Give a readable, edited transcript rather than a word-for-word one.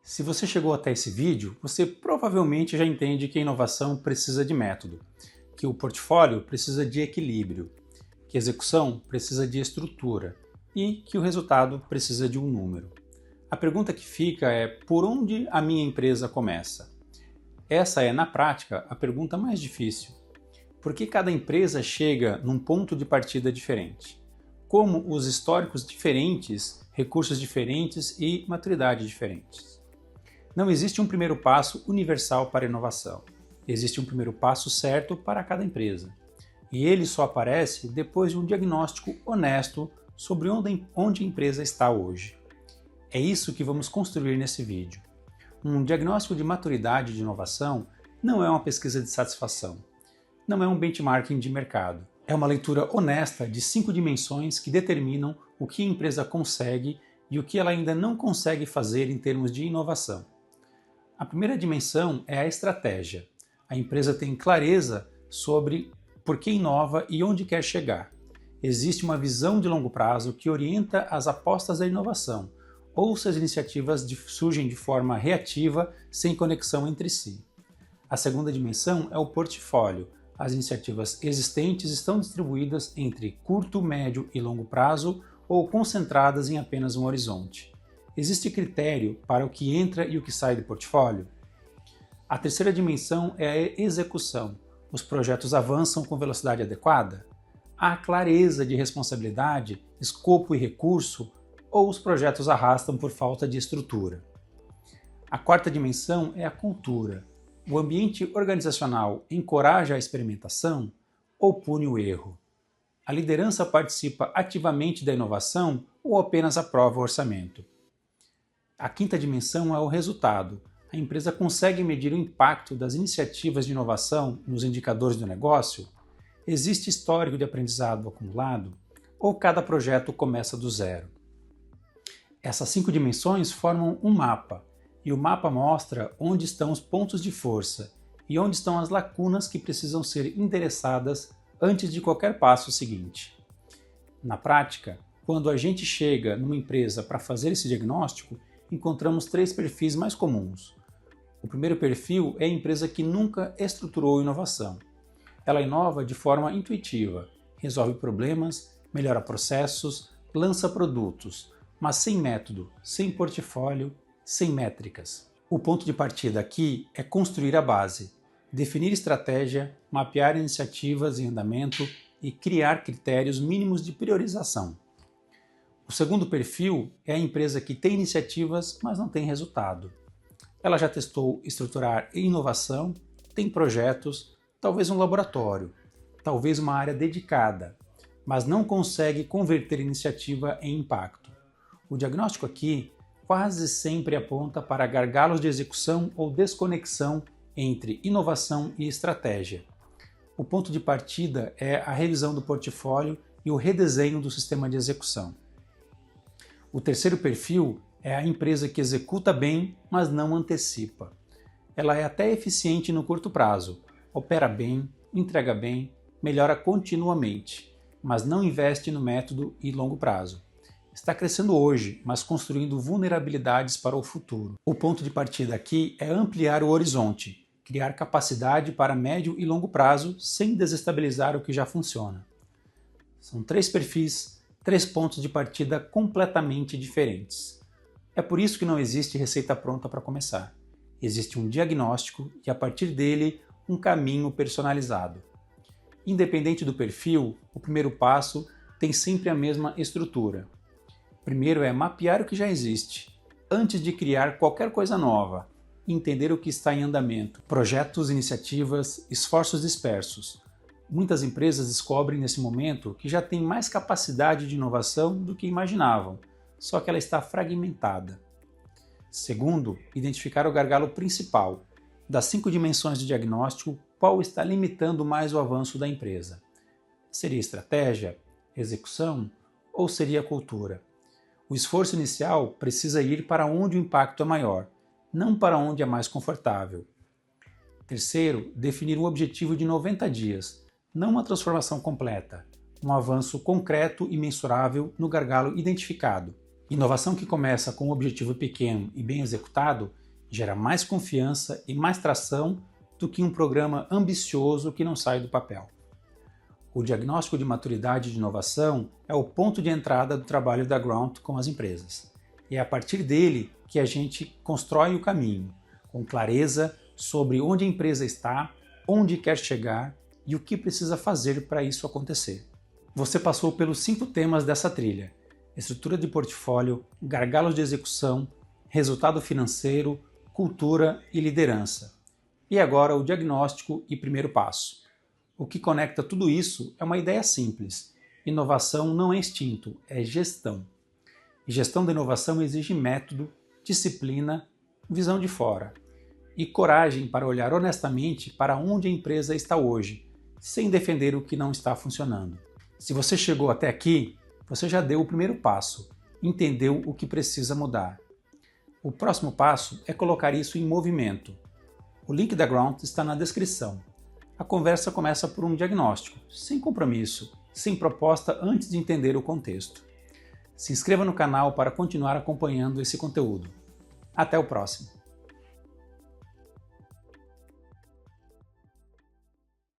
Se você chegou até esse vídeo, você provavelmente já entende que a inovação precisa de método, que o portfólio precisa de equilíbrio, que a execução precisa de estrutura e que o resultado precisa de um número. A pergunta que fica é: por onde a minha empresa começa? Essa é, na prática, a pergunta mais difícil. Por que cada empresa chega num ponto de partida diferente? Como os históricos diferentes, recursos diferentes e maturidade diferentes? Não existe um primeiro passo universal para a inovação. Existe um primeiro passo certo para cada empresa. E ele só aparece depois de um diagnóstico honesto sobre onde a empresa está hoje. É isso que vamos construir nesse vídeo. Um diagnóstico de maturidade de inovação não é uma pesquisa de satisfação. Não é um benchmarking de mercado. É uma leitura honesta de 5 dimensões que determinam o que a empresa consegue e o que ela ainda não consegue fazer em termos de inovação. A primeira dimensão é a estratégia. A empresa tem clareza sobre por que inova e onde quer chegar. Existe uma visão de longo prazo que orienta as apostas da inovação, ou se as iniciativas surgem de forma reativa, sem conexão entre si. A segunda dimensão é o portfólio. As iniciativas existentes estão distribuídas entre curto, médio e longo prazo ou concentradas em apenas um horizonte. Existe critério para o que entra e o que sai do portfólio? A terceira dimensão é a execução. Os projetos avançam com velocidade adequada? Há clareza de responsabilidade, escopo e recurso, ou os projetos arrastam por falta de estrutura? A quarta dimensão é a cultura. O ambiente organizacional encoraja a experimentação ou pune o erro? A liderança participa ativamente da inovação ou apenas aprova o orçamento? A quinta dimensão é o resultado. A empresa consegue medir o impacto das iniciativas de inovação nos indicadores do negócio? Existe histórico de aprendizado acumulado? Ou cada projeto começa do zero? Essas 5 dimensões formam um mapa, e o mapa mostra onde estão os pontos de força e onde estão as lacunas que precisam ser endereçadas antes de qualquer passo seguinte. Na prática, quando a gente chega numa empresa para fazer esse diagnóstico, encontramos 3 perfis mais comuns. O primeiro perfil é a empresa que nunca estruturou inovação. Ela inova de forma intuitiva, resolve problemas, melhora processos, lança produtos, mas sem método, sem portfólio, sem métricas. O ponto de partida aqui é construir a base, definir estratégia, mapear iniciativas em andamento e criar critérios mínimos de priorização. O segundo perfil é a empresa que tem iniciativas, mas não tem resultado. Ela já testou estruturar inovação, tem projetos, talvez um laboratório, talvez uma área dedicada, mas não consegue converter iniciativa em impacto. O diagnóstico aqui quase sempre aponta para gargalos de execução ou desconexão entre inovação e estratégia. O ponto de partida é a revisão do portfólio e o redesenho do sistema de execução. O terceiro perfil é a empresa que executa bem, mas não antecipa. Ela é até eficiente no curto prazo, opera bem, entrega bem, melhora continuamente, mas não investe no método e longo prazo. Está crescendo hoje, mas construindo vulnerabilidades para o futuro. O ponto de partida aqui é ampliar o horizonte, criar capacidade para médio e longo prazo sem desestabilizar o que já funciona. São 3 perfis, 3 pontos de partida completamente diferentes. É por isso que não existe receita pronta para começar. Existe um diagnóstico e, a partir dele, um caminho personalizado. Independente do perfil, o primeiro passo tem sempre a mesma estrutura. Primeiro é mapear o que já existe, antes de criar qualquer coisa nova, e entender o que está em andamento, projetos, iniciativas, esforços dispersos. Muitas empresas descobrem nesse momento que já têm mais capacidade de inovação do que imaginavam, só que ela está fragmentada. Segundo, identificar o gargalo principal. Das 5 dimensões de diagnóstico, qual está limitando mais o avanço da empresa? Seria estratégia, execução ou seria a cultura? O esforço inicial precisa ir para onde o impacto é maior, não para onde é mais confortável. Terceiro, definir um objetivo de 90 dias, não uma transformação completa, um avanço concreto e mensurável no gargalo identificado. Inovação que começa com um objetivo pequeno e bem executado gera mais confiança e mais tração do que um programa ambicioso que não sai do papel. O diagnóstico de maturidade de inovação é o ponto de entrada do trabalho da Ground com as empresas. E é a partir dele que a gente constrói o caminho, com clareza sobre onde a empresa está, onde quer chegar e o que precisa fazer para isso acontecer. Você passou pelos 5 temas dessa trilha: estrutura de portfólio, gargalos de execução, resultado financeiro, cultura e liderança. E agora o diagnóstico e primeiro passo. O que conecta tudo isso é uma ideia simples. Inovação não é instinto, é gestão. E gestão da inovação exige método, disciplina, visão de fora e coragem para olhar honestamente para onde a empresa está hoje, sem defender o que não está funcionando. Se você chegou até aqui, você já deu o primeiro passo, entendeu o que precisa mudar. O próximo passo é colocar isso em movimento. O link da Ground está na descrição. A conversa começa por um diagnóstico, sem compromisso, sem proposta antes de entender o contexto. Se inscreva no canal para continuar acompanhando esse conteúdo. Até o próximo!